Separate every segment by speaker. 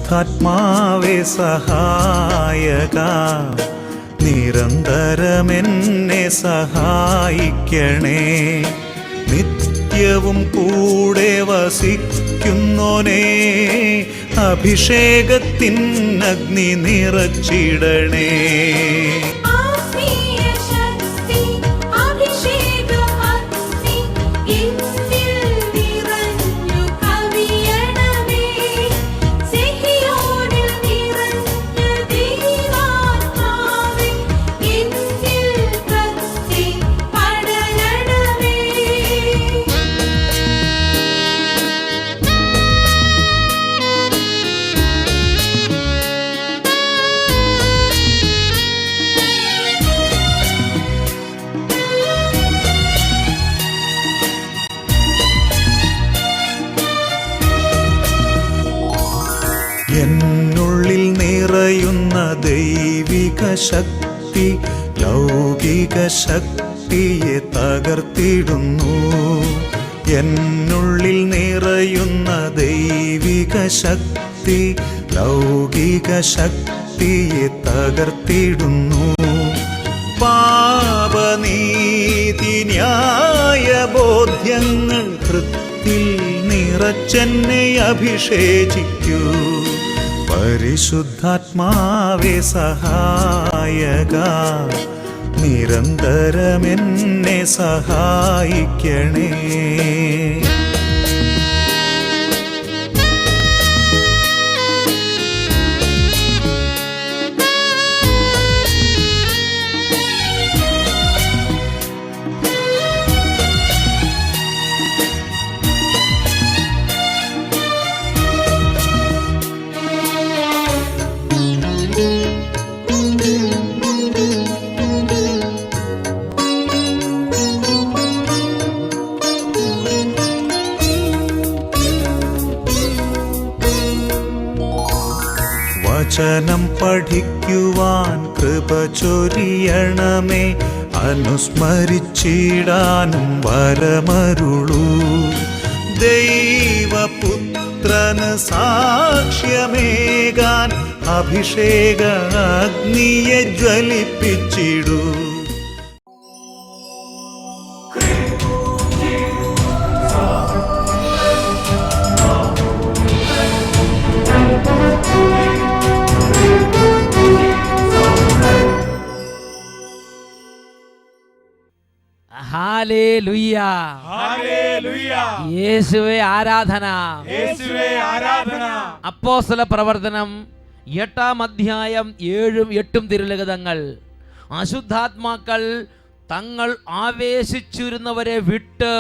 Speaker 1: പരിശുദ്ധാത്മാവേ സഹായക, നിരന്തരമെന്നെ സഹായിക്കണേ. നിത്യവും കൂടെ വസിക്കുന്നോനേ, അഭിഷേകത്തിൻ അഗ്നി നിറച്ചിടണേ. എന്നുള്ളിൽ നിറയുന്ന ദൈവിക ശക്തി ലൗകിക ശക്തിയെ തകർത്തിടുന്നു. എന്നുള്ളിൽ നിറയുന്ന ദൈവിക ശക്തി ലൗകിക ശക്തിയെ തകർത്തിടുന്നു. പാപനീതി ന്യായ ബോധ്യങ്ങൾ ഹൃത്തിൽ നിറച്ചെന്നെ അഭിഷേചിക്കൂ. പരിശുദ്ധാത്മാവേ സഹായക, നിരന്തരമെന്നെ സഹായിക്കണേ. വചനം പഠിക്കുവാൻ കൃപ ചൊരിയണമേ, അനുസ്മരിച്ചിടാനും വരമരുളൂ. ദൈവപുത്രന് സാക്ഷ്യമേകാൻ അഭിഷേക അഗ്നിയെ ജ്വലിപ്പിച്ചിടൂ.
Speaker 2: Hallelujah,
Speaker 3: hallelujah.
Speaker 2: യേശുവേ ആരാധന,
Speaker 3: യേശുവേ ആരാധന.
Speaker 2: അപ്പോസ്തല പ്രവർത്തനം 8-ാം അധ്യായം 7-8 തിരുലിഖിതങ്ങൾ. അശുദ്ധാത്മാക്കൾ തങ്ങൾ ആവേശിച്ചിരുന്നവരെ വിട്ട്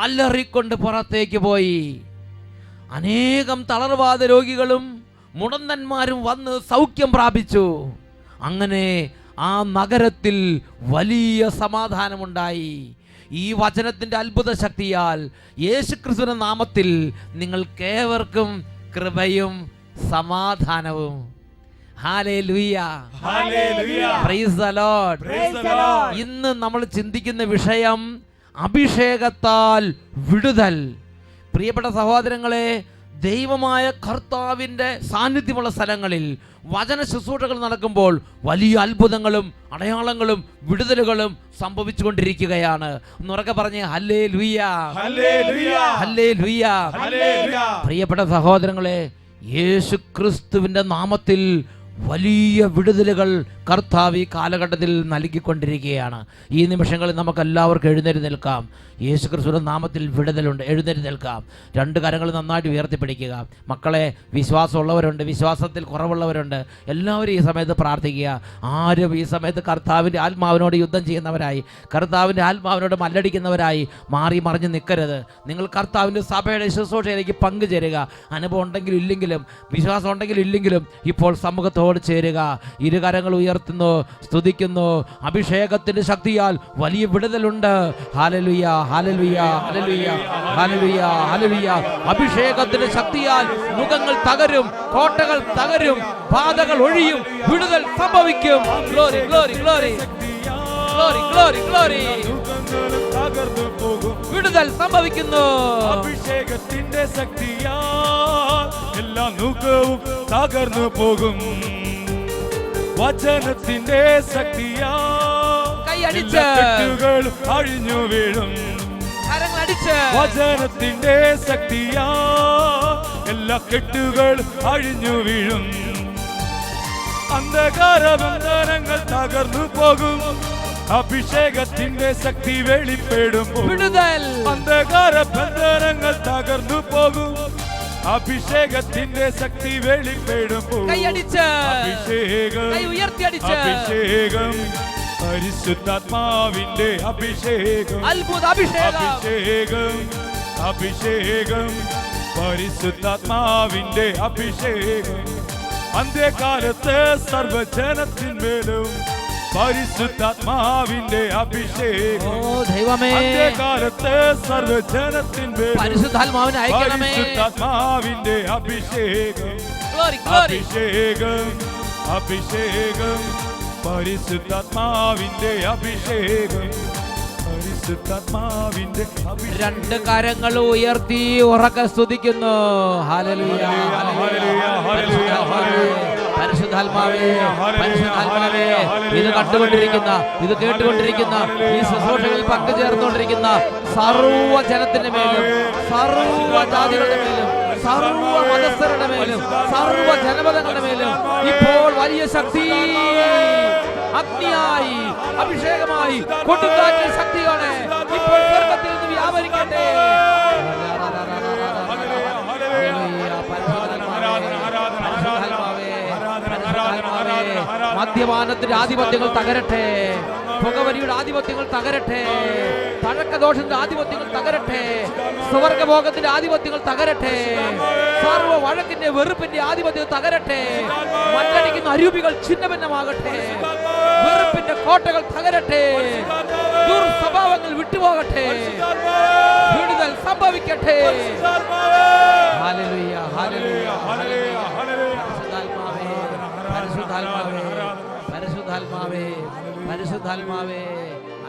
Speaker 2: അലറിക്കൊണ്ട് പുറത്തേക്ക് പോയി. അനേകം തളർവാദ രോഗികളും മുടന്തന്മാരും വന്ന് സൗഖ്യം പ്രാപിച്ചു. അങ്ങനെ ആ നഗരത്തിൽ വലിയ സമാധാനമുണ്ടായി. ഈ വചനത്തിൻ്റെ അത്ഭുത ശക്തിയാൽ യേശുക്രിസ്തുവിന്റെ നാമത്തിൽ നിങ്ങൾക്കേവർക്കും കൃപയും സമാധാനവും. Hallelujah,
Speaker 3: hallelujah.
Speaker 2: Praise the Lord.
Speaker 3: Praise the Lord.
Speaker 2: ഇന്ന് നമ്മൾ ചിന്തിക്കുന്ന വിഷയം അഭിഷേകത്താൽ വിടുതൽ. പ്രിയപ്പെട്ട സഹോദരങ്ങളെ, ദൈവമായ കർത്താവിൻ്റെ സാന്നിധ്യമുള്ള സ്ഥലങ്ങളിൽ വചന ശുശ്രൂഷകൾ നടക്കുമ്പോൾ വലിയ അത്ഭുതങ്ങളും അടയാളങ്ങളും വിടുതലുകളും സംഭവിച്ചുകൊണ്ടിരിക്കുകയാണ്. ഒന്നുറക്കെ പറഞ്ഞേ ഹല്ലേലൂയ,
Speaker 3: ഹല്ലേലൂയ,
Speaker 2: ഹല്ലേലൂയ.
Speaker 3: ഹല്ലേലൂയ.
Speaker 2: പ്രിയപ്പെട്ട സഹോദരങ്ങളെ, യേശുക്രിസ്തുവിൻ്റെ നാമത്തിൽ വലിയ വിടുതലുകൾ കർത്താവ് ഈ കാലഘട്ടത്തിൽ നൽകിക്കൊണ്ടിരിക്കുകയാണ്. ഈ നിമിഷങ്ങളിൽ നമുക്ക് എല്ലാവർക്കും എഴുന്നേറ്റ് നിൽക്കാം. യേശുക്രിസ്തുവിന്റെ നാമത്തിൽ വിടുതലുണ്ട്. എഴുന്നേറ്റ് നിൽക്കാം. രണ്ട് കരങ്ങൾ നന്നായിട്ട് ഉയർത്തിപ്പിടിക്കുക. മക്കളെ, വിശ്വാസമുള്ളവരുണ്ട്, വിശ്വാസത്തിൽ കുറവുള്ളവരുണ്ട്. എല്ലാവരും ഈ സമയത്ത് പ്രാർത്ഥിക്കുക. ആരും ഈ സമയത്ത് കർത്താവിൻ്റെ ആത്മാവിനോട് യുദ്ധം ചെയ്യുന്നവരായി, കർത്താവിൻ്റെ ആത്മാവിനോട് മല്ലടിക്കുന്നവരായി മാറി മറിഞ്ഞ് നിൽക്കരുത്. നിങ്ങൾ കർത്താവിൻ്റെ സഭയുടെ ശുശ്രൂഷയിലേക്ക് പങ്കുചേരുക. അനുഭവം ഉണ്ടെങ്കിലും ഇല്ലെങ്കിലും, വിശ്വാസം ഉണ്ടെങ്കിലും ഇല്ലെങ്കിലും ഇപ്പോൾ സമൂഹത്തോട് ചേരുക. ഇരുകരങ്ങൾ ഉയർത്തുന്നു, സ്തുതിക്കുന്നു. അഭിഷേകത്തിന്റെ ശക്തിയാൽ വലിയ വിടുതലുണ്ട്. Hallelujah, hallelujah, hallelujah, hallelujah, hallelujah. അഭിഷേകത്തിന്റെ ശക്തിയാൽ മുഖങ്ങൾ തകരും, കോട്ടകൾ തകരും, ബാധകൾ ഒഴിയും, വിടുതൽ സംഭവിക്കും. Glory, glory, glory. Glory glory glory.
Speaker 3: ദുഃഖങ്ങളും തകർന്നു പോകും.
Speaker 2: വിടുതൽ സംഭവിക്കുന്നു.
Speaker 3: അഭിഷേകത്തിന്റെ ശക്തിയാൽ എല്ലാ ദുഃഖവും തകർന്നു പോകും. വചനത്തിന്റെ ശക്തിയാൽ
Speaker 2: കൈയടിച്ച്
Speaker 3: എല്ലാ കെട്ടുകളും അഴിഞ്ഞു വീഴും.
Speaker 2: കരങ്ങളടിച്ച്
Speaker 3: വചനത്തിന്റെ ശക്തിയാൽ എല്ലാ കെട്ടുകളും അഴിഞ്ഞു വീഴും. അന്ധകാര ബന്ധനങ്ങൾ തകർന്നു പോകും. അഭിഷേകത്തിന്റെ ശക്തി വെളിപ്പെടുമ്പോൾ
Speaker 2: വിടുതൽ.
Speaker 3: അന്ധകാര ബന്ധനങ്ങൾ തകർന്നു പോകും. അഭിഷേകത്തിന്റെ ശക്തി വെളിപ്പെടുമ്പോൾ
Speaker 2: കൈയടിച്ച്
Speaker 3: അഭിഷേകം
Speaker 2: കൈ ഉയർത്തിയടിച്ച്
Speaker 3: അഭിഷേകം പരിശുദ്ധാത്മാവിന്റെ അഭിഷേകം
Speaker 2: അത്ഭുത അഭിഷേകം.
Speaker 3: അഭിഷേകം അഭിഷേകം പരിശുദ്ധാത്മാവിന്റെ അഭിഷേകം. അന്ത്യകാലത്ത് സർവജനത്തിന്മേലും പരിശുദ്ധാത്മാവിന്റെ അഭിഷേകം.
Speaker 2: ഓ ദൈവമേ,
Speaker 3: അന്ത്യകാലത്ത് സർവജനത്തിന്മേലും
Speaker 2: പരിശുദ്ധാത്മാവിനെ അയക്കണമേ.
Speaker 3: പരിശുദ്ധാത്മാവിന്റെ അഭിഷേകം.
Speaker 2: Glory glory.
Speaker 3: അഭിഷേകം അഭിഷേകം പരിശുദ്ധാത്മാവിന്റെ അഭിഷേകം. പരിശുദ്ധാത്മാവിന്റെ അഭിഷേകം.
Speaker 2: രണ്ട് കരങ്ങൾ ഉയർത്തി ഉറക്കെ സ്തുതിക്കുന്നു. Hallelujah
Speaker 3: hallelujah hallelujah hallelujah.
Speaker 2: പരിശുദ്ധാത്മാവേ, പരിശുദ്ധാത്മാവേ, ഇത് കണ്ടുകൊണ്ടിരിക്കുന്ന, ഇത് കേട്ടുകൊണ്ടിരിക്കുന്ന, ഈ ശുശ്രൂഷകളിൽ പങ്കുചേർന്നുകൊണ്ടിരിക്കുന്ന സർവ്വ ജനത്തിന്റെ മേലും, സർവ്വ ജാതികളുടെ മേലും, സർവ്വ മതസ്ഥരുടെ മേലും, സർവ്വ ജനപദങ്ങളുടെ മേലും ഇപ്പോൾ വലിയ ശക്തി, അഗ്നിയായി, അഭിഷേകമായി, കൊടുങ്കാറ്റ് ശക്തിയോടെ ഇപ്പോൾ സ്വർഗ്ഗത്തിൽ നിന്ന് വ്യാപരിക്കട്ടെ. മദ്യപാനത്തിന്റെ ആധിപത്യങ്ങൾ തകരട്ടെ. പുകവലിയുടെ ആധിപത്യങ്ങൾ തകരട്ടെ. പഴക്കദോഷത്തിന്റെ ആധിപത്യങ്ങൾ തകരട്ടെ. സ്വർഗഭോഗത്തിന്റെ ആധിപത്യങ്ങൾ തകരട്ടെ. സർവ്വ വഴക്കിന്റെ വെറുപ്പിന്റെ ആധിപത്യങ്ങൾ തകരട്ടെ. മണ്ണടിക്കുന്ന അരൂപികൾ ഛിന്നഭിന്നമാകട്ടെ. വെറുപ്പിന്റെ കോട്ടകൾ തകരട്ടെ. ദുർസ്വഭാവങ്ങൾ വിട്ടുപോകട്ടെ. വിടുതൽ സംഭവിക്കട്ടെ. Hallelujah hallelujah hallelujah. പരിശുദ്ധാത്മാവേ, പരിശുദ്ധാത്മാവേ, പരിശുദ്ധാത്മാവേ, പരിശുദ്ധാത്മാവേ,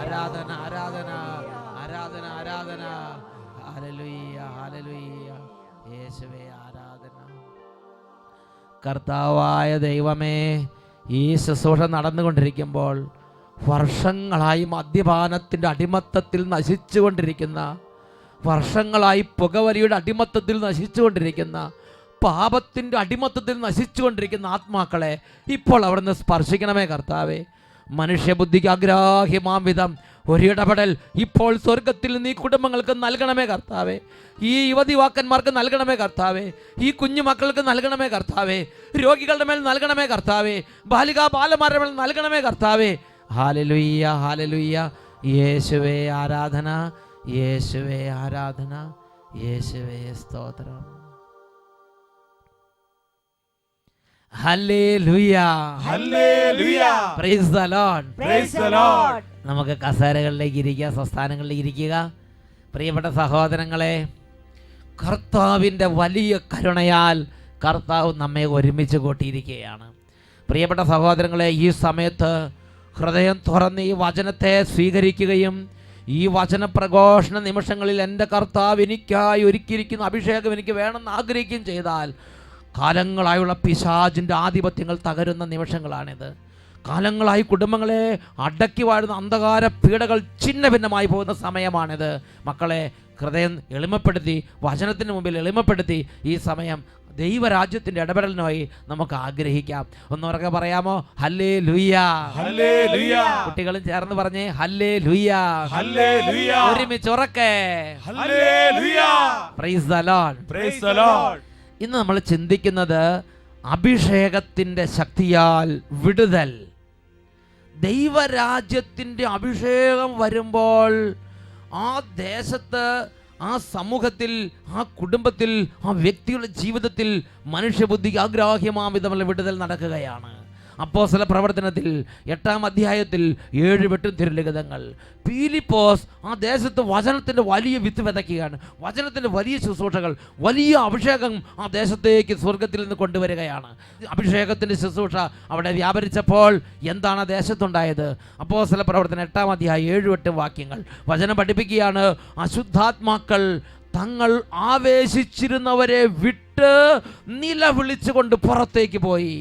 Speaker 2: ആരാധന ആരാധന ആരാധന ആരാധന. Hallelujah hallelujah. യേശുവേ ആരാധന. കർത്താവായ ദൈവമേ, ഈ ശുശ്രൂഷ നടന്നുകൊണ്ടിരിക്കുമ്പോൾ വർഷങ്ങളായി മദ്യപാനത്തിൻ്റെ അടിമത്തത്തിൽ നശിച്ചുകൊണ്ടിരിക്കുന്ന, വർഷങ്ങളായി പുകവലിയുടെ അടിമത്തത്തിൽ നശിച്ചുകൊണ്ടിരിക്കുന്ന, പാപത്തിൻ്റെ അടിമത്തത്തിൽ നശിച്ചുകൊണ്ടിരിക്കുന്ന ആത്മാക്കളെ ഇപ്പോൾ അവിടുന്ന് സ്പർശിക്കണമേ കർത്താവേ. മനുഷ്യബുദ്ധിക്ക് അഗ്രാഹ്യമാം വിധം ഒരിടപെടൽ ഇപ്പോൾ സ്വർഗത്തിൽ നീ കുടുംബങ്ങൾക്ക് നൽകണമേ കർത്താവേ. ഈ യുവതിവാക്കന്മാർക്ക് നൽകണമേ കർത്താവേ. ഈ കുഞ്ഞു മക്കൾക്ക് നൽകണമേ കർത്താവേ. രോഗികളുടെ മേൽ നൽകണമേ കർത്താവേ. ബാലികാ ബാലന്മാരുടെ മേൽ നൽകണമേ കർത്താവേ. Hallelujah hallelujah. യേശുവേ ആരാധന, യേശുവേ ആരാധന, യേശുവേ സ്തോത്രം. Hallelujah
Speaker 3: hallelujah.
Speaker 2: Praise the Lord.
Speaker 3: Praise the Lord.
Speaker 2: നമുക്ക് കസേരകളിലേക്ക് ഇരിക്കുക, സംസ്ഥാനങ്ങളിലേക്ക് ഇരിക്കുക. പ്രിയപ്പെട്ട സഹോദരങ്ങളെ, കർത്താവിൻ്റെ വലിയ കരുണയാൽ കർത്താവ് നമ്മെ ഒരുമിച്ച് കൂട്ടിയിരിക്കുകയാണ്. പ്രിയപ്പെട്ട സഹോദരങ്ങളെ, ഈ സമയത്ത് ഹൃദയം തുറന്ന് ഈ വചനത്തെ സ്വീകരിക്കുകയും ഈ വചന പ്രഘോഷണ നിമിഷങ്ങളിൽ എൻ്റെ കർത്താവ് എനിക്കായി ഒരുക്കിയിരിക്കുന്ന അഭിഷേകം എനിക്ക് വേണമെന്ന് ആഗ്രഹിക്കുകയും ചെയ്താൽ കാലങ്ങളായുള്ള പിശാചിൻ്റെ ആധിപത്യങ്ങൾ തകരുന്ന നിമിഷങ്ങളാണിത്. കാലങ്ങളായി കുടുംബങ്ങളെ അടക്കി വാഴുന്ന അന്ധകാര പീഡകൾ ഛിന്ന ഭിന്നമായി പോകുന്ന സമയമാണിത്. മക്കളെ ഹൃദയം എളിമപ്പെടുത്തി, വചനത്തിന് മുമ്പിൽ എളിമപ്പെടുത്തി ഈ സമയം ദൈവരാജ്യത്തിൻ്റെ ഇടപെടലിനായി നമുക്ക് ആഗ്രഹിക്കാം. ഒന്നുറക്കെ പറയാമോ? ഹല്ലേലൂയ.
Speaker 3: ഹല്ലേലൂയ.
Speaker 2: കുട്ടികളും ചേർന്ന് പറഞ്ഞേ ഹല്ലേലൂയ.
Speaker 3: ഹല്ലേലൂയ.
Speaker 2: ഒരുമിച്ച് ഉറക്കെ
Speaker 3: hallelujah.
Speaker 2: Praise the Lord.
Speaker 3: Praise the Lord.
Speaker 2: ഇന്ന് നമ്മൾ ചിന്തിക്കുന്നത് അഭിഷേകത്തിൻ്റെ ശക്തിയാൽ വിടുതൽ. ദൈവരാജ്യത്തിൻ്റെ അഭിഷേകം വരുമ്പോൾ ആ ദേശത്ത്, ആ സമൂഹത്തിൽ, ആ കുടുംബത്തിൽ, ആ വ്യക്തിയുടെ ജീവിതത്തിൽ മനുഷ്യബുദ്ധിക്ക് അഗ്രാഹ്യമാം വിധമുള്ള വിടുതൽ നടക്കുകയാണ്. അപ്പോസ്തല പ്രവർത്തനത്തിൽ 8-ാം അധ്യായത്തിൽ 7 വെട്ടും തിരുലിഖിതങ്ങൾ. ഫിലിപ്പോസ് ആ ദേശത്ത് വചനത്തിൻ്റെ വലിയ വിത്ത് വിതയ്ക്കുകയാണ്. വചനത്തിൻ്റെ വലിയ ശുശ്രൂഷകൾ, വലിയ അഭിഷേകം ആ ദേശത്തേക്ക് സ്വർഗത്തിൽ നിന്ന് കൊണ്ടുവരികയാണ്. അഭിഷേകത്തിൻ്റെ ശുശ്രൂഷ അവിടെ വ്യാപരിച്ചപ്പോൾ എന്താണ് ആ ദേശത്തുണ്ടായത്? അപ്പോസ്തല പ്രവർത്തനം 8-ാം അധ്യായം 7-8 വാക്യങ്ങൾ വചനം പഠിപ്പിക്കുകയാണ്. അശുദ്ധാത്മാക്കൾ തങ്ങൾ ആവേശിച്ചിരുന്നവരെ വിട്ട് നിലവിളിച്ചുകൊണ്ട് പുറത്തേക്ക് പോയി.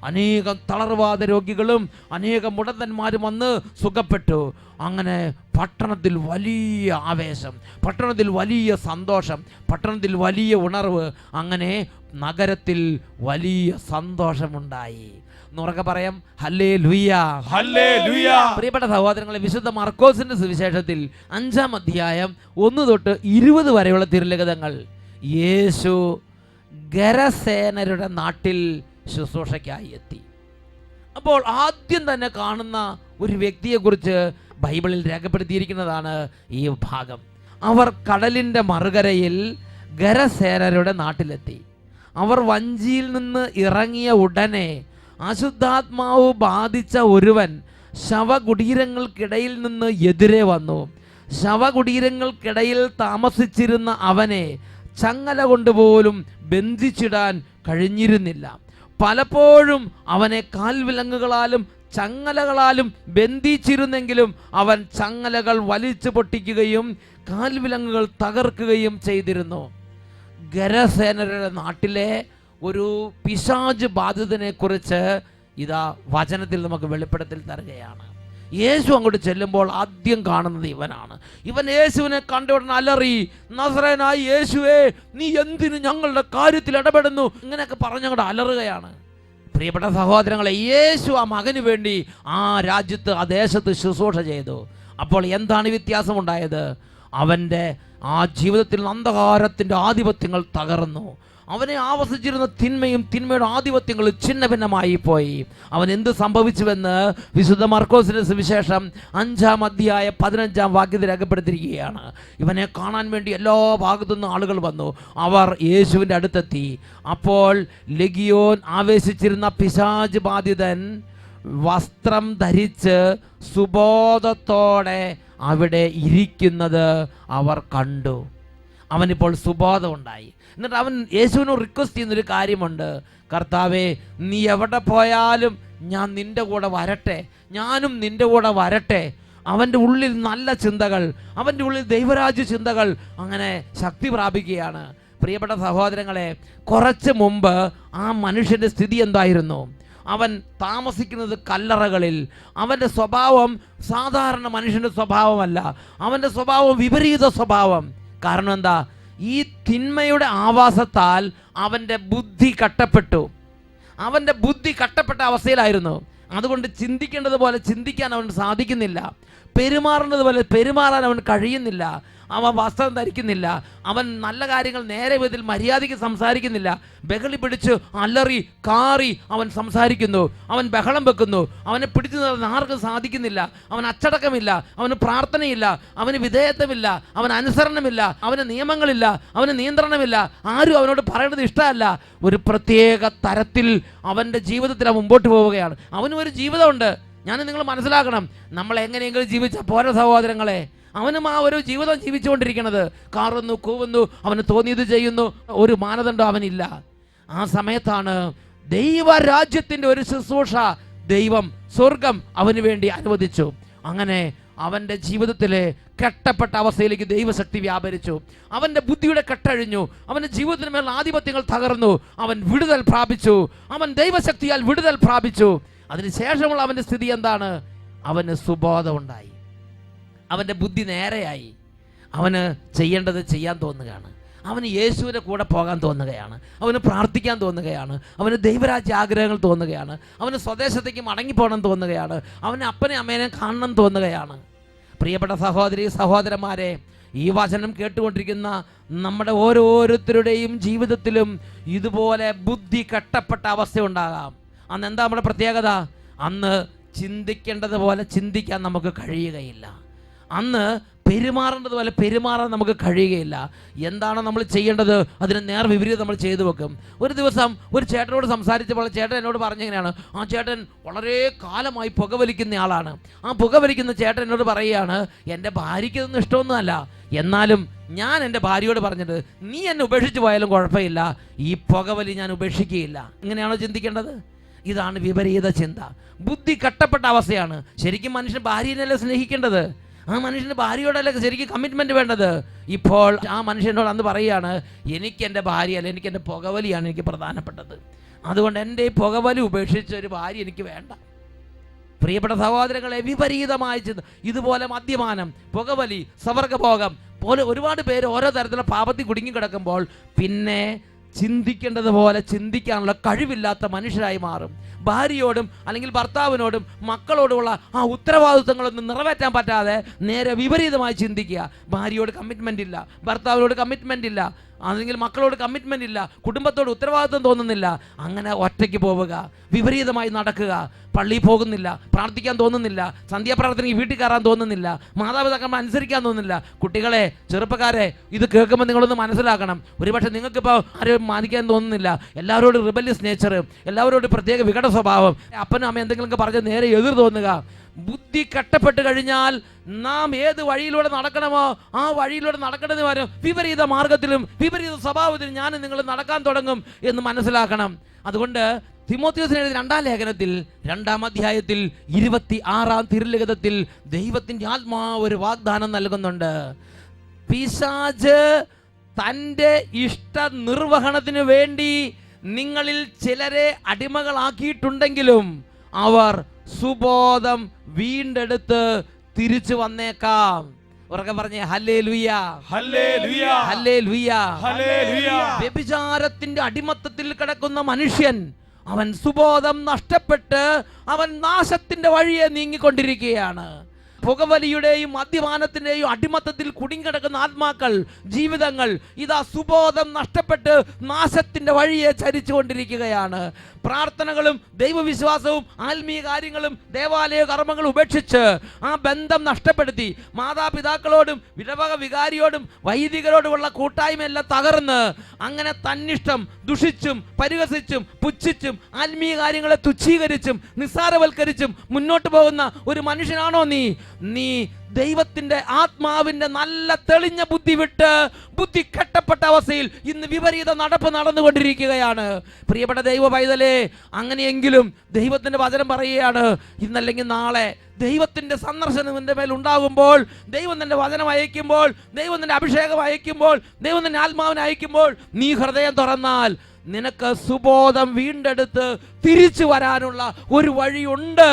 Speaker 2: അനേകം തളർവാദ രോഗികളും അനേകം മുടന്തന്മാരും വന്ന് സുഖപ്പെട്ടു. അങ്ങനെ പട്ടണത്തിൽ വലിയ ആവേശം, പട്ടണത്തിൽ വലിയ സന്തോഷം, പട്ടണത്തിൽ വലിയ ഉണർവ്. അങ്ങനെ നഗരത്തിൽ വലിയ സന്തോഷമുണ്ടായി. എന്നുറക്കെ പറയാം, ഹല്ലേലൂയ,
Speaker 3: ഹല്ലേലൂയ.
Speaker 2: പ്രിയപ്പെട്ട സഹോദരങ്ങളെ, വിശുദ്ധ മർക്കോസിന്റെ സുവിശേഷത്തിൽ 5-ാം അധ്യായം 1 തൊട്ട് 20 വരെയുള്ള തിരുലിഖിതങ്ങൾ യേശു ഗരസേനരുടെ നാട്ടിൽ ശുശ്രൂഷയ്ക്കായി എത്തി. അപ്പോൾ ആദ്യം തന്നെ കാണുന്ന ഒരു വ്യക്തിയെക്കുറിച്ച് ബൈബിളിൽ രേഖപ്പെടുത്തിയിരിക്കുന്നതാണ് ഈ ഭാഗം. അവർ കടലിൻ്റെ മറുകരയിൽ ഗരസേനരുടെ നാട്ടിലെത്തി. അവർ വഞ്ചിയിൽ നിന്ന് ഇറങ്ങിയ ഉടനെ അശുദ്ധാത്മാവ് ബാധിച്ച ഒരുവൻ ശവകുടീരങ്ങൾക്കിടയിൽ നിന്ന് എതിരെ വന്നു. ശവകുടീരങ്ങൾക്കിടയിൽ താമസിച്ചിരുന്ന അവനെ ചങ്ങല കൊണ്ടുപോലും ബന്ധിച്ചിടാൻ കഴിഞ്ഞിരുന്നില്ല. പലപ്പോഴും അവനെ കാൽവിലങ്ങുകളാലും ചങ്ങലകളാലും ബന്ധിച്ചിരുന്നെങ്കിലും അവൻ ചങ്ങലകൾ വലിച്ചു പൊട്ടിക്കുകയും കാൽവിലങ്ങുകൾ തകർക്കുകയും ചെയ്തിരുന്നു. ഗരസേനരുടെ നാട്ടിലെ ഒരു പിശാച് ബാധിതനെ കുറിച്ച് ഇതാ വചനത്തിൽ നമുക്ക് വെളിപ്പെടുത്തൽ തരികയാണ്. യേശു അങ്ങോട്ട് ചെല്ലുമ്പോൾ ആദ്യം കാണുന്നത് ഇവനാണ്. ഇവൻ യേശുവിനെ കണ്ട ഉടനെ അലറി, നസറേനായ യേശുവേ, നീ എന്തിനു ഞങ്ങളുടെ കാര്യത്തിൽ ഇടപെടുന്നു? ഇങ്ങനെയൊക്കെ പറഞ്ഞങ്ങോട്ട് അലറുകയാണ്. പ്രിയപ്പെട്ട സഹോദരങ്ങളെ, യേശു ആ മകന് വേണ്ടി ആ രാജ്യത്ത്, ആ ദേശത്ത് ശുശ്രൂഷ ചെയ്തു. അപ്പോൾ എന്താണ് വ്യത്യാസമുണ്ടായത്? അവൻ്റെ ആ ജീവിതത്തിൽ അന്ധകാരത്തിൻ്റെ ആധിപത്യങ്ങൾ തകർന്നു. അവനെ ആവസിച്ചിരുന്ന തിന്മയുടെ ആധിപത്യങ്ങൾ ഛിന്ന ഭിന്നമായി പോയി. അവൻ എന്ത് സംഭവിച്ചുവെന്ന് വിശുദ്ധ മർക്കോസിന്റെ സുവിശേഷം 5-ാം അധ്യായം 15-ാം വാക്യത്തിൽ രേഖപ്പെടുത്തിയിരിക്കുകയാണ്. ഇവനെ കാണാൻ വേണ്ടി എല്ലാ ഭാഗത്തു നിന്നും ആളുകൾ വന്നു. അവർ യേശുവിൻ്റെ അടുത്തെത്തി. അപ്പോൾ ലെഗിയോൻ ആവേശിച്ചിരുന്ന പിശാച് ബാധിതൻ വസ്ത്രം ധരിച്ച് സുബോധത്തോടെ അവിടെ ഇരിക്കുന്നത് അവർ കണ്ടു. അവനിപ്പോൾ സുബോധമുണ്ടായി. എന്നിട്ട് അവൻ യേശുവിനോട് റിക്വസ്റ്റ് ചെയ്യുന്നൊരു കാര്യമുണ്ട്. കർത്താവേ, നീ എവിടെ പോയാലും ഞാൻ നിൻ്റെ കൂടെ വരട്ടെ, ഞാനും നിൻ്റെ കൂടെ വരട്ടെ. അവൻ്റെ ഉള്ളിൽ നല്ല ചിന്തകൾ, അവൻ്റെ ഉള്ളിൽ ദൈവരാജ്യ ചിന്തകൾ അങ്ങനെ ശക്തി പ്രാപിക്കുകയാണ്. പ്രിയപ്പെട്ട സഹോദരങ്ങളെ, കുറച്ച് മുമ്പ് ആ മനുഷ്യൻ്റെ സ്ഥിതി എന്തായിരുന്നു? അവൻ താമസിക്കുന്നത് കല്ലറകളിൽ. അവൻ്റെ സ്വഭാവം സാധാരണ മനുഷ്യൻ്റെ സ്വഭാവമല്ല. അവൻ്റെ സ്വഭാവം വിപരീത സ്വഭാവം. കാരണം എന്താ? ഈ തിന്മയുടെ ആവാസത്താൽ അവൻ്റെ ബുദ്ധി കട്ടപ്പെട്ടു. അവൻ്റെ ബുദ്ധി കട്ടപ്പെട്ട അവസ്ഥയിലായിരുന്നു. അതുകൊണ്ട് ചിന്തിക്കേണ്ടത് പോലെ ചിന്തിക്കാൻ അവന് സാധിക്കുന്നില്ല. പെരുമാറേണ്ടത് പോലെ പെരുമാറാൻ അവൻ കഴിയുന്നില്ല. അവൻ വസ്ത്രം ധരിക്കുന്നില്ല. അവൻ നല്ല കാര്യങ്ങൾ നേരെ വിധത്തിൽ മര്യാദയ്ക്ക് സംസാരിക്കുന്നില്ല. ബഹളി പിടിച്ച് അലറി കാറി അവൻ സംസാരിക്കുന്നു. അവൻ ബഹളം വെക്കുന്നു. അവനെ പിടിച്ചു നിർത്താൻ ആർക്കും സാധിക്കുന്നില്ല. അവൻ അച്ചടക്കമില്ല, അവന് പ്രാർത്ഥനയില്ല, അവന് വിധേയത്വമില്ല, അവന് അനുസരണമില്ല, അവന് നിയമങ്ങളില്ല, അവന് നിയന്ത്രണമില്ല. ആരും അവനോട് പറയേണ്ടത് ഇഷ്ടമല്ല. ഒരു പ്രത്യേക തരത്തിൽ അവൻ്റെ ജീവിതത്തിൽ അവൻ മുമ്പോട്ട് പോവുകയാണ്. അവനും ഒരു ജീവിതമുണ്ട്. ഞാൻ നിങ്ങൾ മനസ്സിലാക്കണം. നമ്മൾ എങ്ങനെയെങ്കിലും ജീവിച്ച പോരാ സഹോദരങ്ങളെ. അവനും ആ ഒരു ജീവിതം ജീവിച്ചുകൊണ്ടിരിക്കുന്നത്. കാറുന്നു, കൂവുന്നു, അവന് തോന്നിയത് ചെയ്യുന്നു. ഒരു മാനദണ്ഡം അവനില്ല. ആ സമയത്താണ് ദൈവരാജ്യത്തിൻ്റെ ഒരു ശുശ്രൂഷ ദൈവം, സ്വർഗം അവന് വേണ്ടി അനുവദിച്ചു. അങ്ങനെ അവൻ്റെ ജീവിതത്തിലെ കെട്ടപ്പെട്ട അവസ്ഥയിലേക്ക് ദൈവശക്തി വ്യാപരിച്ചു. അവൻ്റെ ബുദ്ധിയുടെ കെട്ടഴിഞ്ഞു. അവൻ്റെ ജീവിതത്തിന് മേൽ ആധിപത്യങ്ങൾ തകർന്നു. അവൻ വിടുതൽ പ്രാപിച്ചു. അവൻ ദൈവശക്തിയാൽ വിടുതൽ പ്രാപിച്ചു. അതിനുശേഷമുള്ള അവൻ്റെ സ്ഥിതി എന്താണ്? അവന് സുബോധമുണ്ടായി. അവൻ്റെ ബുദ്ധി നേരെയായി. അവന് ചെയ്യേണ്ടത് ചെയ്യാൻ തോന്നുകയാണ്. അവന് യേശുവിൻ്റെ കൂടെ പോകാൻ തോന്നുകയാണ്. അവന് പ്രാർത്ഥിക്കാൻ തോന്നുകയാണ്. അവന് ദൈവരാജ്യ ആഗ്രഹങ്ങൾ തോന്നുകയാണ്. അവന് സ്വദേശത്തേക്ക് മടങ്ങിപ്പോകണം തോന്നുകയാണ്. അവന് അപ്പനെ അമ്മേനെ കാണണം തോന്നുകയാണ്. പ്രിയപ്പെട്ട സഹോദരി സഹോദരന്മാരെ, ഈ വചനം കേട്ടുകൊണ്ടിരിക്കുന്ന നമ്മുടെ ഓരോരുത്തരുടെയും ജീവിതത്തിലും ഇതുപോലെ ബുദ്ധി കെട്ടപ്പെട്ട അവസ്ഥ ഉണ്ടാകാം. അന്ന് എന്താ നമ്മുടെ പ്രത്യേകത? അന്ന് ചിന്തിക്കേണ്ടതുപോലെ ചിന്തിക്കാൻ നമുക്ക് കഴിയുകയില്ല. അന്ന് പെരുമാറേണ്ടതുപോലെ പെരുമാറാൻ നമുക്ക് കഴിയുകയില്ല. എന്താണ് നമ്മൾ ചെയ്യേണ്ടത് അതിന് നേർ വിപരീതം നമ്മൾ ചെയ്തു വെക്കും. ഒരു ദിവസം ഒരു ചേട്ടനോട് സംസാരിച്ചപ്പോൾ ചേട്ടൻ എന്നോട് പറഞ്ഞെങ്ങനെയാണ്, ആ ചേട്ടൻ വളരെ കാലമായി പുകവലിക്കുന്ന ആളാണ്. ആ പുകവലിക്കുന്ന ചേട്ടൻ എന്നോട് പറയുകയാണ്, എൻ്റെ ഭാര്യയ്ക്ക് ഇതൊന്നും ഇഷ്ടമൊന്നുമല്ല, എന്നാലും ഞാൻ എൻ്റെ ഭാര്യയോട് പറഞ്ഞത്, നീ എന്നെ ഉപേക്ഷിച്ച് പോയാലും കുഴപ്പമില്ല, ഈ പുകവലി ഞാൻ ഉപേക്ഷിക്കുകയില്ല. ഇങ്ങനെയാണോ ചിന്തിക്കേണ്ടത്? ഇതാണ് വിപരീത ചിന്ത. ബുദ്ധി കട്ടപ്പെട്ട അവസ്ഥയാണ്. ശരിക്കും മനുഷ്യൻ ഭാര്യനെയല്ലേ സ്നേഹിക്കേണ്ടത്? ആ മനുഷ്യന് ഭാര്യയോടല്ലേ ശരിക്കും കമ്മിറ്റ്മെൻറ്റ് വേണ്ടത്? ഇപ്പോൾ ആ മനുഷ്യനോട് അന്ന് പറയുകയാണ്, എനിക്ക് എൻ്റെ ഭാര്യ അല്ല, എനിക്ക് എൻ്റെ പുകവലിയാണ് എനിക്ക് പ്രധാനപ്പെട്ടത്. അതുകൊണ്ട് എൻ്റെ ഈ പുകവലി ഉപേക്ഷിച്ച ഒരു ഭാര്യ എനിക്ക് വേണ്ട. പ്രിയപ്പെട്ട സഹോദരങ്ങളെ, വിപരീതമായ ചിന്ത. ഇതുപോലെ മദ്യപാനം, പുകവലി, സവർഗഭോഗം പോലെ ഒരുപാട് പേര് ഓരോ തരത്തിലുള്ള പാപത്തിൽ കുടുങ്ങിക്കിടക്കുമ്പോൾ പിന്നെ ചിന്തിക്കേണ്ടത് പോലെ ചിന്തിക്കാനുള്ള കഴിവില്ലാത്ത മനുഷ്യരായി മാറും. ഭാര്യയോടും അല്ലെങ്കിൽ ഭർത്താവിനോടും മക്കളോടുമുള്ള ആ ഉത്തരവാദിത്വങ്ങളൊന്നും നിറവേറ്റാൻ പറ്റാതെ നേരെ വിപരീതമായി ചിന്തിക്കുക. ഭാര്യയോട് കമ്മിറ്റ്മെൻ്റ് ഇല്ല, ഭർത്താവിനോട് കമ്മിറ്റ്മെൻ്റ് ഇല്ല, അല്ലെങ്കിൽ മക്കളോട് കമ്മിറ്റ്മെൻ്റ് ഇല്ല, കുടുംബത്തോട് ഉത്തരവാദിത്വം തോന്നുന്നില്ല. അങ്ങനെ ഒറ്റയ്ക്ക് പോവുക, വിപരീതമായി നടക്കുക, പള്ളിയിൽ പോകുന്നില്ല, പ്രാർത്ഥിക്കാൻ തോന്നുന്നില്ല, സന്ധ്യാപ്രാർത്ഥനയ്ക്ക് വീട്ടിൽ കയറാൻ തോന്നുന്നില്ല, മാതാപിതാക്കളെ അനുസരിക്കാൻ തോന്നുന്നില്ല. കുട്ടികളെ, ചെറുപ്പക്കാരെ, ഇത് കേൾക്കുമ്പോൾ നിങ്ങളൊന്ന് മനസ്സിലാക്കണം. ഒരുപക്ഷെ നിങ്ങൾക്കിപ്പോൾ ആരും മാനിക്കാൻ തോന്നുന്നില്ല. എല്ലാവരോടും റിബല്യസ് നേച്ചർ, എല്ലാവരോടും പ്രത്യേക വികട സ്വഭാവം, അപ്പനും അമ്മ എന്തെങ്കിലുമൊക്കെ പറഞ്ഞ് നേരെ എതിർ തോന്നുക. ബുദ്ധി കട്ടപ്പെട്ട് കഴിഞ്ഞാൽ നാം ഏത് വഴിയിലൂടെ നടക്കണമോ ആ വഴിയിലൂടെ നടക്കണമെന്ന് വരും. വിപരീത മാർഗത്തിലും വിപരീത സ്വഭാവത്തിലും ഞാൻ നിങ്ങൾ നടക്കാൻ തുടങ്ങും എന്ന് മനസ്സിലാക്കണം. അതുകൊണ്ട് തിമോത്തിയോസിന് എഴുതിയ 2-ാം ലേഖനത്തിൽ 2-ാം അധ്യായത്തിൽ 26-ാം തിരുലിഖിതത്തിൽ ദൈവത്തിൻ്റെ ആത്മാവ് ഒരു വാഗ്ദാനം നൽകുന്നുണ്ട്. പിശാച് തൻ്റെ ഇഷ്ട നിർവഹണത്തിന് വേണ്ടി നിങ്ങളിൽ ചിലരെ അടിമകളാക്കിയിട്ടുണ്ടെങ്കിലും അവർ സുബോധം വീണ്ടെടുത്ത് തിരിച്ചു വന്നേക്കാം. ഉറക്കെ പറഞ്ഞേ ഹല്ലേലൂയ,
Speaker 3: ഹല്ലേലൂയ,
Speaker 2: ഹല്ലേലൂയ,
Speaker 3: ഹല്ലേലൂയ.
Speaker 2: വ്യഭിചാരത്തിന്റെ അടിമത്തത്തിൽ കിടക്കുന്ന മനുഷ്യൻ അവൻ സുബോധം നഷ്ടപ്പെട്ട് അവൻ നാശത്തിന്റെ വഴിയെ നീങ്ങിക്കൊണ്ടിരിക്കുകയാണ്. പുകവലിയുടെയും മദ്യപാനത്തിന്റെയും അടിമത്തത്തിൽ കുടുങ്ങിക്കിടക്കുന്ന ആത്മാക്കൾ, ജീവിതങ്ങൾ ഇതാ സുബോധം നഷ്ടപ്പെട്ട് നാശത്തിന്റെ വഴിയെ ചരിച്ചുകൊണ്ടിരിക്കുകയാണ്. പ്രാർത്ഥനകളും ദൈവവിശ്വാസവും ആത്മീയ കാര്യങ്ങളും ദേവാലയ കർമ്മങ്ങളും ഉപേക്ഷിച്ച് ആ ബന്ധം നഷ്ടപ്പെടുത്തി മാതാപിതാക്കളോടും വിധവക വികാരിയോടും വൈദികരോടുമുള്ള കൂട്ടായ്മയെല്ലാം തകർന്ന് അങ്ങനെ തന്നിഷ്ടം ദുഷിച്ചും പരിഹസിച്ചും പുച്ഛിച്ചും ആത്മീയ കാര്യങ്ങളെ തുച്ഛീകരിച്ചും നിസ്സാരവൽക്കരിച്ചും മുന്നോട്ട് പോകുന്ന ഒരു മനുഷ്യനാണോ നീ? നീ ദൈവത്തിന്റെ ആത്മാവിന്റെ നല്ല തെളിഞ്ഞ ബുദ്ധി വിട്ട് ബുദ്ധി കെട്ടപ്പെട്ട അവസ്ഥയിൽ ഇന്ന് വിപരീത നടപ്പ് നടന്നുകൊണ്ടിരിക്കുകയാണ്. പ്രിയപ്പെട്ട ദൈവ പൈതലേ, അങ്ങനെയെങ്കിലും ദൈവത്തിന്റെ വചനം പറയുകയാണ്, ഇന്നല്ലെങ്കിൽ നാളെ ദൈവത്തിന്റെ സന്ദർശനം നിന്റെ മേൽ ഉണ്ടാകുമ്പോൾ, ദൈവം നിന്റെ വചനം അയക്കുമ്പോൾ, ദൈവം നിന്റെ അഭിഷേകം അയക്കുമ്പോൾ, ദൈവം നിന്റെ ആത്മാവിനെ അയക്കുമ്പോൾ നീ ഹൃദയം തുറന്നാൽ നിനക്ക് സുബോധം വീണ്ടെടുത്ത് തിരിച്ചു വരാനുള്ള ഒരു വഴിയുണ്ട്.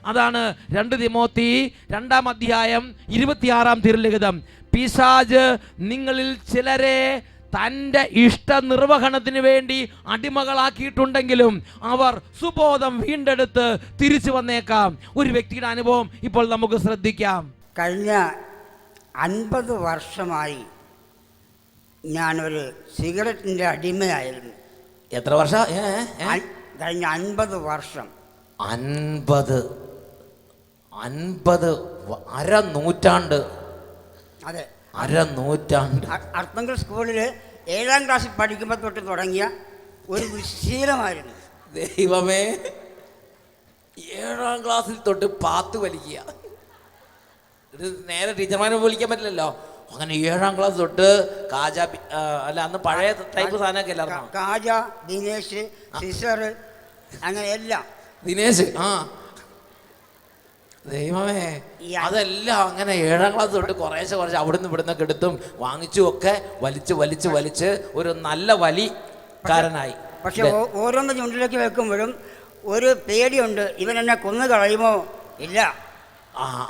Speaker 2: അതാണ് 2 തിമോത്തി 2-ാം അധ്യായം 26-ാം തിരുലിഖിതം. പിശാച് നിങ്ങളിൽ ചിലരെ തൻ്റെ ഇഷ്ട നിർവഹണത്തിന് വേണ്ടി അടിമകളാക്കിയിട്ടുണ്ടെങ്കിലും അവർ സുബോധം വീണ്ടെടുത്ത് തിരിച്ചു വന്നേക്കാം. ഒരു വ്യക്തിയുടെ അനുഭവം ഇപ്പോൾ നമുക്ക് ശ്രദ്ധിക്കാം.
Speaker 4: കഴിഞ്ഞ 50 വർഷമായി ഞാനൊരു സിഗരറ്റിൻ്റെ അടിമയായിരുന്നു.
Speaker 2: എത്ര വർഷം?
Speaker 4: കഴിഞ്ഞ 50 വർഷം.
Speaker 2: 50 അരനൂറ്റാണ്ട്.
Speaker 4: അതെ,
Speaker 2: അരനൂറ്റാണ്ട്.
Speaker 4: അർത്തങ്കൽ സ്കൂളിൽ 7-ാം ക്ലാസ്സിൽ പഠിക്കുമ്പോൾ തൊട്ട് തുടങ്ങിയ ഒരു ശീലമായിരുന്നു.
Speaker 2: ദൈവമേ, 7-ാം ക്ലാസ്സിൽ തൊട്ട് പാത്ത് വലിക്കുക. ഇത് നേരെ ടീച്ചർമാരെ വിളിക്കാൻ പറ്റില്ലല്ലോ. അങ്ങനെ 7-ാം ക്ലാസ് തൊട്ട് കാജ, അല്ല അന്ന് പഴയ ടൈപ്പ് സാധനമൊക്കെ എല്ലാവർക്കും
Speaker 4: കാജ, ദിനേശ്, സിസർ, അങ്ങനെ എല്ലാം.
Speaker 2: ദിനേശ്, ആ ദൈവമേ, അതെല്ലാം അങ്ങനെ 7-ാം ക്ലാസ് തൊട്ട് കുറേശ്ശെ അവിടുന്ന് ഇവിടുന്നൊക്കെ എടുത്തും വാങ്ങിച്ചും ഒക്കെ വലിച്ച് ഒരു നല്ല വലിക്കാരനായി.
Speaker 4: പക്ഷെ ഓരോന്ന് ചുണ്ടിലേക്ക് വെക്കുമ്പോഴും ഒരു പേടിയുണ്ട്, ഇവൻ എന്നെ കൊന്നു കളയുമോ? ഇല്ല.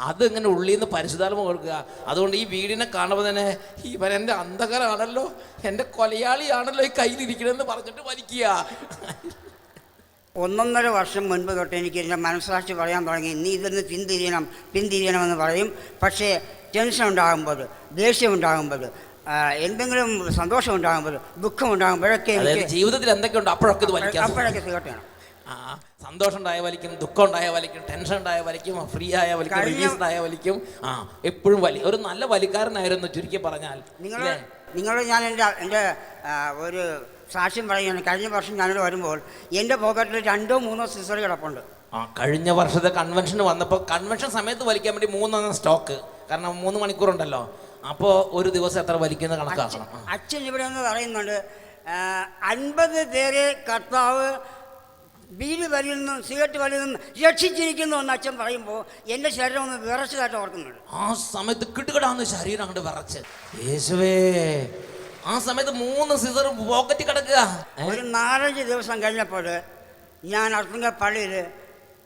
Speaker 2: അതിങ്ങനെ ഉള്ളിൽ നിന്ന് പരിശുദ്ധാത്മ കൊടുക്കുക. അതുകൊണ്ട് ഈ വീടിനെ കാണുമ്പോൾ തന്നെ ഇവൻ എൻ്റെ അന്ധകരാണല്ലോ, എൻ്റെ കൊലയാളിയാണല്ലോ ഈ കയ്യിലിരിക്കണമെന്ന് പറഞ്ഞിട്ട് വലിക്കുക.
Speaker 4: 1.5 വർഷം മുൻപ് തൊട്ട് എനിക്ക് എൻ്റെ മനസ്സാക്ഷി പറയാൻ തുടങ്ങി, നീ ഇതിന് പിന്തിരിയണമെന്ന് പറയും. പക്ഷേ ടെൻഷൻ ഉണ്ടാകുമ്പോൾ, ദേഷ്യം ഉണ്ടാകുമ്പോൾ, എന്തെങ്കിലും സന്തോഷം ഉണ്ടാകുമ്പോൾ, ദുഃഖം ഉണ്ടാകുമ്പോഴൊക്കെ
Speaker 2: ജീവിതത്തിൽ എന്തൊക്കെയുണ്ട് അപ്പോഴൊക്കെ
Speaker 4: സിഗരറ്റ് വേണം.
Speaker 2: സന്തോഷം ഉണ്ടായ വലിക്കും, ദുഃഖം ഉണ്ടായ വലിക്കും, ടെൻഷൻ ഉണ്ടായ വലിക്കും, ഫ്രീ ആയ വലിക്കും, റിലീസ്ഡ് ആയ വലിക്കും. എപ്പോഴും ഒരു നല്ല വലിക്കാരനായിരുന്നു ചുരുക്കി പറഞ്ഞാൽ.
Speaker 4: നിങ്ങൾ ഞാൻ എൻ്റെ ഒരു സാക്ഷ്യം പറയുകയാണ്. കഴിഞ്ഞ വർഷം ഞാനിവിടെ വരുമ്പോൾ എൻ്റെ പോക്കറ്റിൽ 2 3 സിസർ കിടപ്പുണ്ട്.
Speaker 2: കഴിഞ്ഞ വർഷത്തെ കൺവെൻഷന് വന്നപ്പോൾ കൺവെൻഷൻ സമയത്ത് വലിക്കാൻ വേണ്ടി 3 സ്റ്റോക്ക്, കാരണം 3 മണിക്കൂറുണ്ടല്ലോ. അപ്പോൾ ഒരു ദിവസം എത്ര വലിക്കുന്ന കണക്കാക്കണം.
Speaker 4: അച്ഛൻ ഇവിടെ ഒന്ന് പറയുന്നുണ്ട്, 50 പേരെ കർത്താവ് ബീഡി വലിയിൽ നിന്നും സിഗരറ്റ് വലിയിൽ നിന്നും രക്ഷിച്ചിരിക്കുന്നു എന്ന് അച്ഛൻ പറയുമ്പോൾ എൻ്റെ ശരീരം ഒന്ന് വിറച്ചതായിട്ട് ഓർക്കുന്നുണ്ട്.
Speaker 2: ആ സമയത്ത് കിട്ടുകിടാന്ന് ശരീരം അങ്ങോട്ട് വിറച്ച്, യേശുവേ, ആ സമയത്ത് 3 സിസർ പോക്കറ്റ് കിടക്കുക.
Speaker 4: ഒരു 4-5 ദിവസം കഴിഞ്ഞപ്പോൾ ഞാൻ അർത്തുങ്ക പള്ളിയിൽ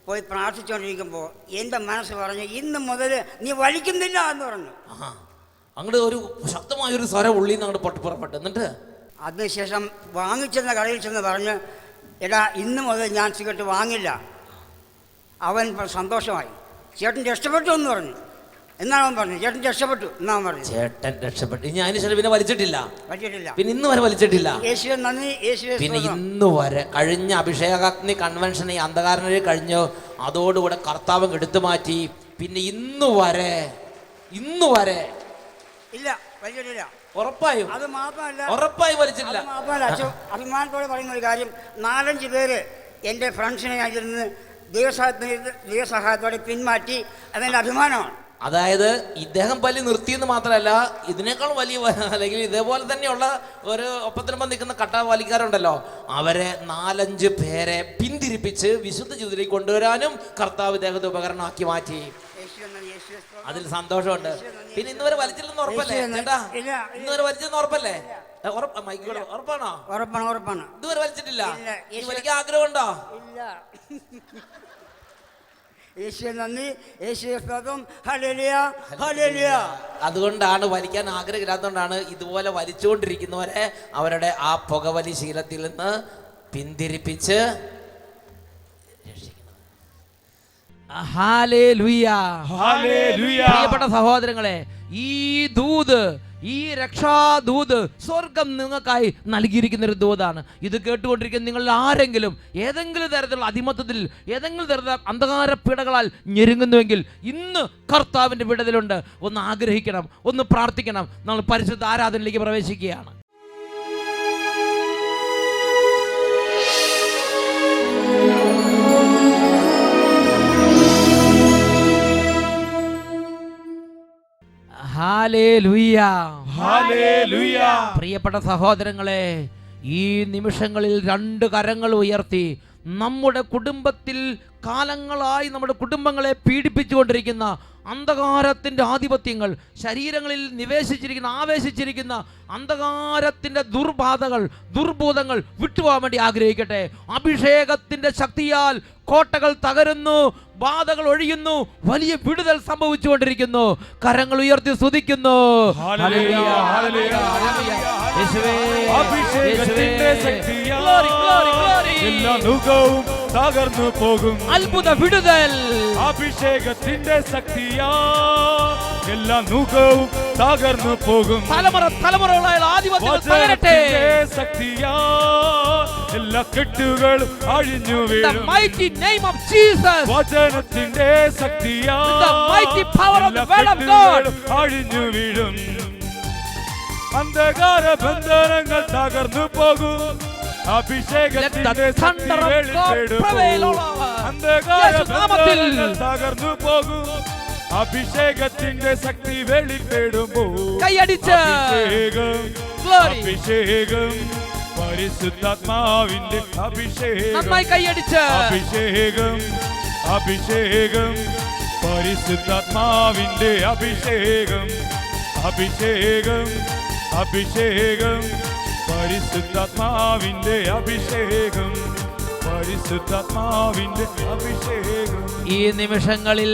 Speaker 4: പോയി പ്രാർത്ഥിച്ചുകൊണ്ടിരിക്കുമ്പോൾ എൻ്റെ മനസ്സ് പറഞ്ഞു, ഇന്ന് മുതൽ നീ വലിക്കുന്നില്ല എന്ന് പറഞ്ഞു.
Speaker 2: അങ്ങോട്ട് ഒരു ശക്തമായൊരു സ്വരം ഉള്ളിൽ നിന്ന് അങ്ങോട്ട് പുറപ്പെട്ടു. എന്നിട്ട്
Speaker 4: അതിനുശേഷം വാങ്ങിച്ചെന്ന കടയിൽ ചെന്ന് പറഞ്ഞ്, എടാ ഇന്ന് മുതൽ ഞാൻ സിഗരറ്റ് വാങ്ങില്ല. അവൻ സന്തോഷമായി. ചേട്ടൻ രക്ഷപ്പെട്ടു എന്ന് പറഞ്ഞു. എന്നാണ് അവൻ പറഞ്ഞു, ചേട്ടൻ രക്ഷപ്പെട്ടു എന്നാ അവൻ പറഞ്ഞു.
Speaker 2: ചേട്ടൻ രക്ഷപ്പെട്ടു. ഇനി അതിന് ശേഷം പിന്നെ വലിച്ചിട്ടില്ല. പിന്നെ ഇന്ന് വരെ വലിച്ചിട്ടില്ല.
Speaker 4: യേശുവേ നന്ദി.
Speaker 2: പിന്നെ ഇന്ന് വരെ കഴിഞ്ഞ അഭിഷേകാഗ്നി കൺവെൻഷൻ ഈ അന്ധകാരനിൽ കഴിഞ്ഞു. അതോടുകൂടെ കർത്താവ് എടുത്തു മാറ്റി. പിന്നെ ഇന്ന് വരെ
Speaker 4: ഇല്ല, വലിച്ചിട്ടില്ല.
Speaker 2: ഉറപ്പായും
Speaker 4: അത് മാത്രമല്ല,
Speaker 2: ഉറപ്പായും വലിച്ചിട്ടില്ല.
Speaker 4: മാത്രമല്ല അച്ഛൻ അഭിമാനത്തോടെ പറയുന്ന ഒരു കാര്യം, 4-5 പേര് എൻ്റെ ഫ്രണ്ട്സിനെ അതിൽ ദൈവസഹായത്തോടെ പിന്മാറ്റി. അതെൻ്റെ അഭിമാനമാണ്.
Speaker 2: അതായത് ഇദ്ദേഹം വലി നിർത്തിയെന്ന് മാത്രമല്ല, ഇതിനേക്കാൾ വലിയ അല്ലെങ്കിൽ ഇതേപോലെ തന്നെയുള്ള ഒരു ഒപ്പത്തിനൊപ്പം നിൽക്കുന്ന കട്ട വലിക്കാരുണ്ടല്ലോ, അവരെ 4-5 പേരെ പിന്തിരിപ്പിച്ച് വിശുദ്ധ ജീവിതത്തിലേക്ക് കൊണ്ടുവരാനും കർത്താവ് ഇദ്ദേഹത്തെ ഉപകരണമാക്കി മാറ്റി. അതിൽ സന്തോഷമുണ്ട്. പിന്നെ ഇന്ന് വരെ വലിച്ചില്ലെന്ന് ഉറപ്പല്ലേ ചേട്ടാ? ഇന്ന് വരെ വലിച്ചെന്ന് ഉറപ്പല്ലേ? ഉറപ്പാണോ?
Speaker 4: ഉറപ്പാണ്.
Speaker 2: ഇതുവരെ വലിച്ചിട്ടില്ല. വലിക്കാൻ ആഗ്രഹമുണ്ടോ?
Speaker 4: ഇല്ല. യേശുവേ നന്ദി, യേശുവേ സ്തോത്രം, ഹല്ലേലൂയ, ഹല്ലേലൂയ.
Speaker 2: അതുകൊണ്ടാണ് വലിക്കാൻ ആഗ്രഹമില്ലാത്തതുകൊണ്ടാണ് ഇതുപോലെ വലിച്ചുകൊണ്ടിരിക്കുന്നവരെ അവരുടെ ആ പുകവലി ശീലത്തിൽ നിന്ന് പിന്തിരിപ്പിച്ച് പ്രിയപ്പെട്ട സഹോദരങ്ങളെ, ഈ ദൂത്, ഈ രക്ഷാദൂത് സ്വർഗം നിങ്ങൾക്കായി നൽകിയിരിക്കുന്ന ഒരു ദൂതാണ്. ഇത് കേട്ടുകൊണ്ടിരിക്കുന്ന നിങ്ങൾ ആരെങ്കിലും ഏതെങ്കിലും തരത്തിലുള്ള അടിമത്തത്തിൽ, ഏതെങ്കിലും തരത്തിലുള്ള അന്ധകാര പീഡകളാൽ ഞെരുങ്ങുന്നുവെങ്കിൽ ഇന്ന് കർത്താവിൻ്റെ വിടുതലുണ്ട്. ഒന്ന് ആഗ്രഹിക്കണം, ഒന്ന് പ്രാർത്ഥിക്കണം. നമ്മൾ പരിശുദ്ധ ആരാധനയിലേക്ക് പ്രവേശിക്കുകയാണ്. പ്രിയപ്പെട്ട സഹോദരങ്ങളെ, ഈ നിമിഷങ്ങളിൽ 2 കരങ്ങൾ ഉയർത്തി നമ്മുടെ കുടുംബത്തിൽ കാലങ്ങളായി നമ്മുടെ കുടുംബങ്ങളെ പീഡിപ്പിച്ചുകൊണ്ടിരിക്കുന്ന അന്ധകാരത്തിൻ്റെ ആധിപത്യങ്ങൾ, ശരീരങ്ങളിൽ ആവേശിച്ചിരിക്കുന്ന അന്ധകാരത്തിൻ്റെ ദുർബോധങ്ങൾ വിട്ടുപോകാൻ വേണ്ടി ആഗ്രഹിക്കട്ടെ. അഭിഷേകത്തിൻ്റെ ശക്തിയാൽ കോട്ടകൾ തകരുന്നു, ബാധകൾ ഒഴിയുന്നു, വലിയ വിടുതൽ സംഭവിച്ചുകൊണ്ടിരിക്കുന്നു. കരങ്ങൾ ഉയർത്തി സ്തുതിക്കുന്നു.
Speaker 3: തകർന്നു പോകും
Speaker 2: അത്ഭുത വിടുതൽ.
Speaker 3: അഭിഷേകത്തിന്റെ ശക്തിയാ എല്ലാ മുഖവും തകർന്നു പോകും.
Speaker 2: തലമുറകളായ ആധിപത്യങ്ങൾ തകരട്ടെ.
Speaker 3: ശക്തിയാ എല്ലാ കെട്ടുകളും അഴിഞ്ഞു വീഴും.
Speaker 2: The mighty name of Jesus.
Speaker 3: വചനത്തിന്റെ ശക്തിയാ
Speaker 2: The mighty power of the word of God.
Speaker 3: അഴിഞ്ഞു വീഴും. അന്ധകാര ബന്ധനങ്ങൾ തകർന്നു പോകും. അഭിഷേകത്തിന്റെ ശക്തി വെളിപ്പെടും. അന്ധകാര ബന്ധനങ്ങൾ തകർന്നു പോകും. അഭിഷേകത്തിന്റെ ശക്തി വെളിപ്പെടുമ്പോൾ അഭിഷേകം പരിശുദ്ധാത്മാവിന്റെ അഭിഷേകം അഭിഷേകം പരിശുദ്ധാത്മാവിന്റെ അഭിഷേകം പരിശുദ്ധാത്മാവിന്റെ അഭിഷേകം.
Speaker 2: ഈ നിമിഷങ്ങളിൽ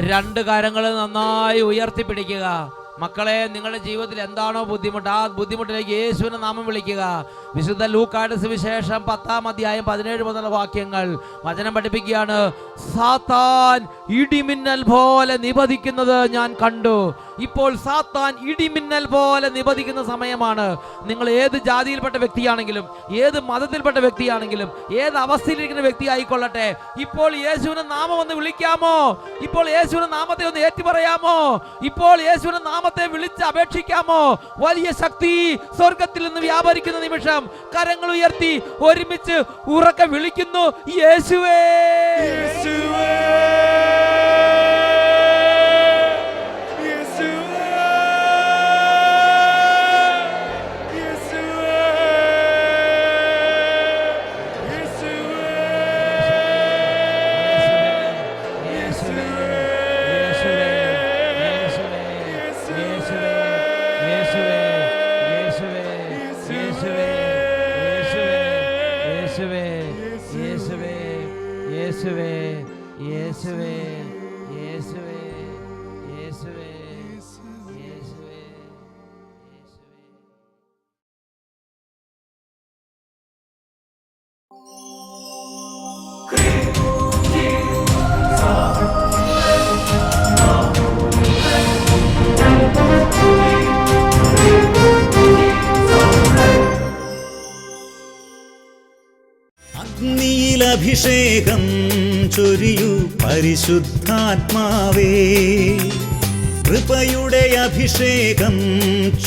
Speaker 2: 2 കരങ്ങൾ നന്നായി ഉയർത്തിപ്പിടിക്കുക. മക്കളെ, നിങ്ങളുടെ ജീവിതത്തിൽ എന്താണോ ബുദ്ധിമുട്ട്, ആ ബുദ്ധിമുട്ടിലേക്ക് യേശുവിന്റെ നാമം വിളിക്കുക. വിശുദ്ധ ലൂക്കായുടെ സുവിശേഷം 10-ാം അധ്യായം 17 മുതലുള്ള വാക്യങ്ങൾ വചനം പഠിപ്പിക്കുകയാണ്. സാത്താൻ ഇടിമിന്നൽ പോലെ നിപതിക്കുന്നത് ഞാൻ കണ്ടു. ഇപ്പോൾ സാത്താൻ ഇടിമിന്നൽ പോലെ നിപതിക്കുന്ന സമയമാണ്. നിങ്ങൾ ഏത് ജാതിയിൽപ്പെട്ട വ്യക്തിയാണെങ്കിലും, ഏത് മതത്തിൽപ്പെട്ട വ്യക്തിയാണെങ്കിലും, ഏത് അവസ്ഥയിലിരിക്കുന്ന വ്യക്തി ആയിക്കൊള്ളട്ടെ, ഇപ്പോൾ യേശുവിന്റെ നാമം ഒന്ന് വിളിക്കാമോ? ഇപ്പോൾ യേശുവിന്റെ നാമത്തെ ഒന്ന് ഏറ്റുപറയാമോ? ഇപ്പോൾ യേശുവിന്റെ നാമത്തെ വിളിച്ച് അപേക്ഷിക്കാമോ? വലിയ ശക്തി സ്വർഗത്തിൽ നിന്ന് വ്യാപരിക്കുന്ന നിമിഷം കരങ്ങൾ ഉയർത്തി ഒരുമിച്ച് ഉറക്കെ വിളിക്കുന്നു, യേശുവേ,
Speaker 3: യേശുവേ,
Speaker 1: അഗ്നിയിൽ അഭിഷേകം ചൊരിയൂ പരിശുദ്ധാത്മാവേ, കൃപയുടെ അഭിഷേകം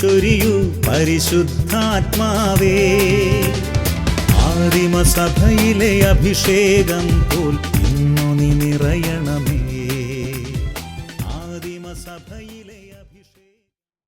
Speaker 1: ചൊരിയൂ പരിശുദ്ധാത്മാവേ, ആദിമസഭയിലെ അഭിഷേകം പോൽ ഇന്നു നീ നിറയണം.